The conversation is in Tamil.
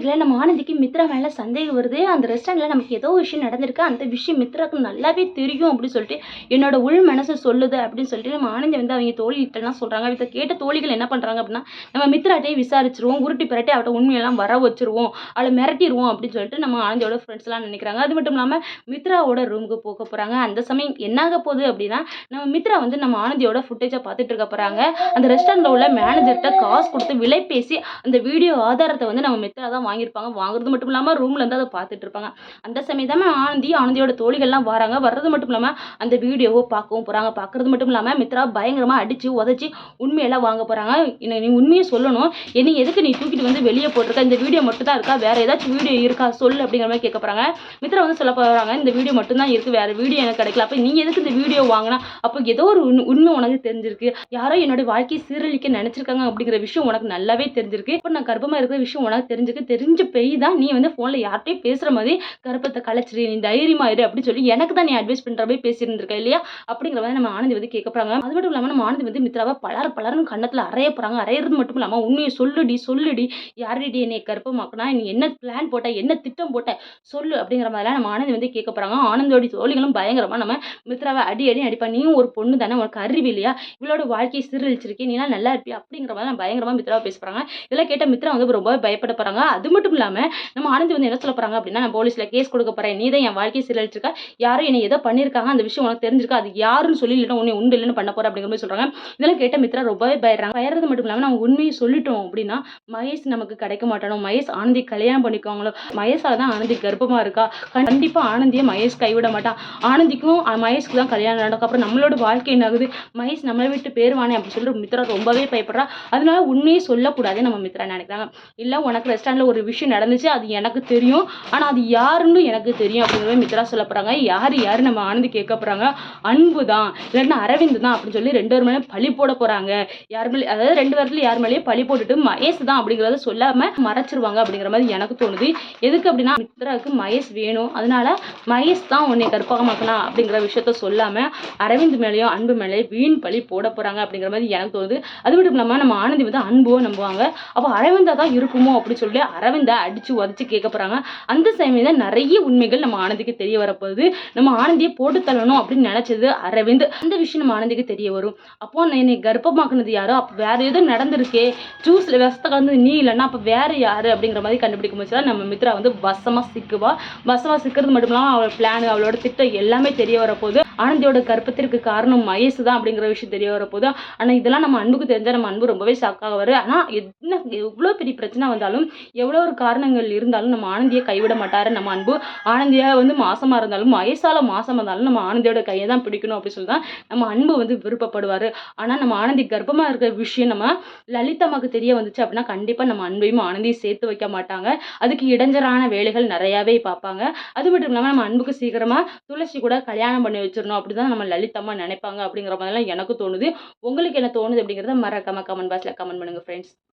வீடியோவில் நம்ம ஆனந்திக்கு மித்ரா மேலே சந்தேகம் வருது. அந்த ரெஸ்டாரண்ட்டில் நமக்கு ஏதோ விஷயம் நடந்திருக்கு. அந்த விஷயம் மித்ராவுக்கு நல்லாவே தெரியும் அப்படின்னு சொல்லிட்டு என்னோட உள் மனசு சொல்லுது அப்படின்னு சொல்லிட்டு நம்ம ஆனந்தி வந்து அவங்க தோழிகிட்டலாம் சொல்கிறாங்க. இதை கேட்ட தோழிகள் என்ன பண்ணுறாங்க அப்படின்னா, நம்ம மித்ராட்டையே விசாரிச்சிருவோம், உருட்டி பிரட்டி அவட்ட உண்மையெல்லாம் வர வச்சிருவோம், அவளை மிரட்டிடுவோம் அப்படின்னு சொல்லிட்டு நம்ம ஆனந்தியோட ஃப்ரெண்ட்ஸ்லாம் நினைக்கிறாங்க. அது மட்டும் இல்லாமல் மித்ராவோட ரூமுக்கு போக போகிறாங்க. அந்த சமயம் என்னாக போகுது அப்படின்னா, நம்ம மித்ரா வந்து நம்ம ஆனந்தியோட ஃபுட்டேஜை பார்த்துட்டு இருக்க போகிறாங்க. அந்த ரெஸ்டாரண்ட்டில் உள்ள மேனேஜர்கிட்ட காசு கொடுத்து விலை பேசி அந்த வீடியோ ஆதாரத்தை வந்து நம்ம மித்ரா தான் வாங்கியிருப்பாங்க. வாங்குறது மட்டும் இல்லாமல் ரூம்ல இருந்து அதை பார்த்துட்டு இருப்பாங்க. அந்த சமயம் தான் ஆனந்தியோட தோழிகள்லாம் வராங்க. வர்றது மட்டும் இல்லாமல் அந்த வீடியோவை பார்க்கவும் போகிறாங்க. பார்க்கறது மட்டும் இல்லாமல் மித்ரா பயங்கரமாக அடித்து உதச்சி உண்மையெல்லாம் வாங்க போகிறாங்க. நீ உண்மையை சொல்லணும், என்னை எதுக்கு நீ தூக்கிட்டு வந்து வெளியே போட்டிருக்க, இந்த வீடியோ மட்டும் தான் இருக்கா, வேற ஏதாச்சும் வீடியோ இருக்கா சொல்லு அப்படிங்கிற மாதிரி கேட்க போகிறாங்க. மித்ரா வந்து சொல்ல போகிறாங்க, இந்த வீடியோ மட்டும் தான் இருக்குது, வேற வீடியோ எனக்கு கிடைக்கல. அப்போ நீ எதுக்கு இந்த வீடியோ வாங்கினா, அப்போ ஏதோ ஒரு உண்மை உனக்கு தெரிஞ்சிருக்கு, யாரோ என்னோட வாழ்க்கையை சீரழிக்க நினைச்சிருக்காங்க அப்படிங்கிற விஷயம் உனக்கு நல்லாவே தெரிஞ்சிருக்கு. இப்போ நான் கர்ப்பமாக இருக்கிற விஷயம் உனக்கு தெரிஞ்ச பெய் தான் நீ வந்து ஃபோனில் யார்கிட்டையும் பேசுகிற மாதிரி கர்ப்பத்தை கலைச்சிரு, நீ தைரியமா இரு அப்படின்னு சொல்லி எனக்கு தான் நீ அட்வைஸ் பண்ணுற மாதிரி பேசியிருந்திருக்க இல்லையா அப்படிங்கிற மாதிரி நம்ம ஆனந்தி வந்து கேட்க போகிறாங்க. அது மட்டும் இல்லாமல் நம்ம ஆனந்தி வந்து மித்ராவை பலரும் கண்ணத்தில் அறைய போகிறாங்க. அறையிறது மட்டும் இல்லாமல் உண்மையை சொல்லுடி யார்கிட்ட என்னை கர்ப்பமாக்குனா, நீ என்ன பிளான் போட்ட, என்ன திட்டம் போட்ட சொல்லு அப்படிங்கிற மாதிரிலாம் நம்ம ஆனந்தி வந்து கேட்க போகிறாங்க. ஆனந்தோட தோழிகளும் பயங்கரமாக நம்ம மித்ராவை அடிப்பா, நீயும் ஒரு பொண்ணு தானே, உனக்கு அறிவு இல்லையா, இவளோட வாழ்க்கையை சீரழிச்சிருக்கே, நீலாம் நல்லா இருப்பியா அப்படிங்கிற மாதிரி நம்ம பயங்கரமாக மித்ராவை பேச போகிறாங்க. இதெல்லாம் கேட்ட மித்ரா வந்து ரொம்ப பயப்பட போறாங்க. அது மட்டும் இல்லாம நம்ம ஆனந்தி வந்து என்ன சொல்ல போறாங்க அப்படின்னா, நான் போலீஸ்ல கேஸ் கொடுக்க போறேன், நீ தான் என் வாழ்க்கையை சீரழிச்சிருக்க, யாரும் என்னை ஏதோ பண்ணிருக்காங்க, அந்த விஷயம் உனக்கு தெரிஞ்சிருக்கா, அது யாருன்னு சொல்லி இல்லைன்னா உன்னை உண்டு இல்லைன்னு பண்ண போற அப்படிங்கிற மாதிரி சொல்றாங்க. இதெல்லாம் கேட்ட மித்ரா ரொம்பவே பயறது மட்டும் இல்லாம நம்ம உண்மையை சொல்லிட்டோம் அப்படின்னா மகேஷ் நமக்கு கிடைக்க மாட்டானோ, மகேஷ் ஆனந்தி கல்யாணம் பண்ணிக்குவாங்களோ, மகேஷால தான் ஆனந்தி கர்ப்பமா இருக்கா, கண்டிப்பா ஆனந்தியை மகேஷ் கைவிட மாட்டான், ஆனந்திக்கும் மகேஷ்க்கு தான் கல்யாணம் நடக்கும், அப்புறம் நம்மளோட வாழ்க்கை என்ன ஆகுது, மகேஷ் நம்மளை விட்டு பேருவானே அப்படின்னு சொல்லிட்டு மித்ரா ரொம்பவே பயப்படுறா. அதனால உண்மையை சொல்லக்கூடாது நம்ம மித்ரா நினைக்கிறாங்க. இல்லை உனக்கு ரெஸ்டாரண்ட்டில் ஒரு விஷயம் நடந்துச்சு, அது எனக்கு தெரியும், ஆனால் அது யாருன்னு எனக்கு தெரியும் அப்படிங்கிறத மித்ரா சொல்ல போகிறாங்க. யார் நம்ம ஆனந்தி கேட்க போகிறாங்க, அன்பு தான் இல்லைன்னா அரவிந்த் தான் அப்படின்னு சொல்லி 2 பேர் மேலே பழி போட போகிறாங்க. யார் மேலே, அதாவது 2 பேர்த்துல யார் மேலேயும் பழி போட்டுட்டு மகேஷ் தான் அப்படிங்கிறத சொல்லாமல் மறைச்சிருவாங்க அப்படிங்கிற மாதிரி எனக்கு தோணுது. எதுக்கு அப்படின்னா மித்ராவுக்கு மகேஷ் வேணும், அதனால மகேஷ் தான் உன்னை கர்ப்பமாக்கலாம் அப்படிங்கிற விஷயத்த சொல்லாமல் அரவிந்த் மேலேயும் அன்பு மேலேயும் வீண் பழி போட போகிறாங்க அப்படிங்கிற மாதிரி எனக்கு தோணுது. அது மட்டும் இல்லாமல் நம்ம ஆனந்தி வந்து அன்பும் நம்புவாங்க. அப்போ அரவிந்தா தான் இருக்குமோ அப்படின்னு சொல்லி அரவிந்தா அடிச்சு உதச்சு கேட்க போறாங்க. அந்த சமயம் தான் நிறைய உண்மைகள் நம்ம ஆனந்திக்கு தெரிய வரப்போகுது. நம்ம ஆனந்தியை போட்டு தள்ளணும் அப்படின்னு நினைச்சது அரவிந்த். அந்த விஷயம் நம்ம ஆனந்திக்கு தெரிய வரும். அப்போ என்னை கர்ப்பமாக்குனது யாரோ, அப்போ வேற எதுவும் நடந்திருக்கே, ஜூஸ்ல விஷத்தை கலந்து நீ இல்லைன்னா அப்போ வேற யாரு அப்படிங்கிற மாதிரி கண்டுபிடிக்கும் போது நம்ம மித்ரா வந்து வசமா சிக்குவா. வசமா சிக்கிறது மட்டும் இல்லாமல் அவளோட பிளான், அவளோட திட்டம் எல்லாமே தெரிய வரப்போகுது. ஆனந்தியோட கர்ப்பத்திற்கு காரணம் மகேஷ் தான் அப்படிங்கிற விஷயம் தெரிய வரப்போகுது. ஆனா இதெல்லாம் நம்ம அன்புக்கு தெரிஞ்சா நம்ம அன்பு ரொம்பவே ஷாக்காக வரும். ஆனா என்ன எவ்வளோ பெரிய பிரச்சனை வந்தாலும், எவ்வளோ ஒரு காரணங்கள் இருந்தாலும் நம்ம ஆனந்தியை கைவிட மாட்டாரு நம்ம அன்பு. ஆனந்தியா வந்து மாசமா இருந்தாலும், மகேஷால மாசமா இருந்தாலும் நம்ம ஆனந்தியோட கையை தான் பிடிக்கணும் அப்படின்னு சொல்லி தான் நம்ம அன்பு வந்து விருப்பப்படுவாரு. ஆனா நம்ம ஆனந்தி கர்ப்பமா இருக்கிற விஷயம் நம்ம லலிதாமாக்கு தெரிய வந்துச்சு அப்படின்னா கண்டிப்பா நம்ம அன்பையும் ஆனந்தியும் சேர்த்து வைக்க மாட்டாங்க. அதுக்கு இடைஞ்சலான வேலைகள் நிறையாவே பார்ப்பாங்க. அது மட்டும் இல்லாமல் நம்ம அன்புக்கு சீக்கிரமா துளசி கூட கல்யாணம் பண்ணி வச்சிடணும் அப்படிதான் நம்ம லலிதாமா நினைப்பாங்க அப்படிங்கிற மாதிரிலாம் எனக்கு தோணுது. உங்களுக்கு என்ன தோணுது அப்படிங்கிறத மறக்காம கமெண்ட் பாக்ஸ்ல கமெண்ட் பண்ணுங்க ஃப்ரெண்ட்ஸ்.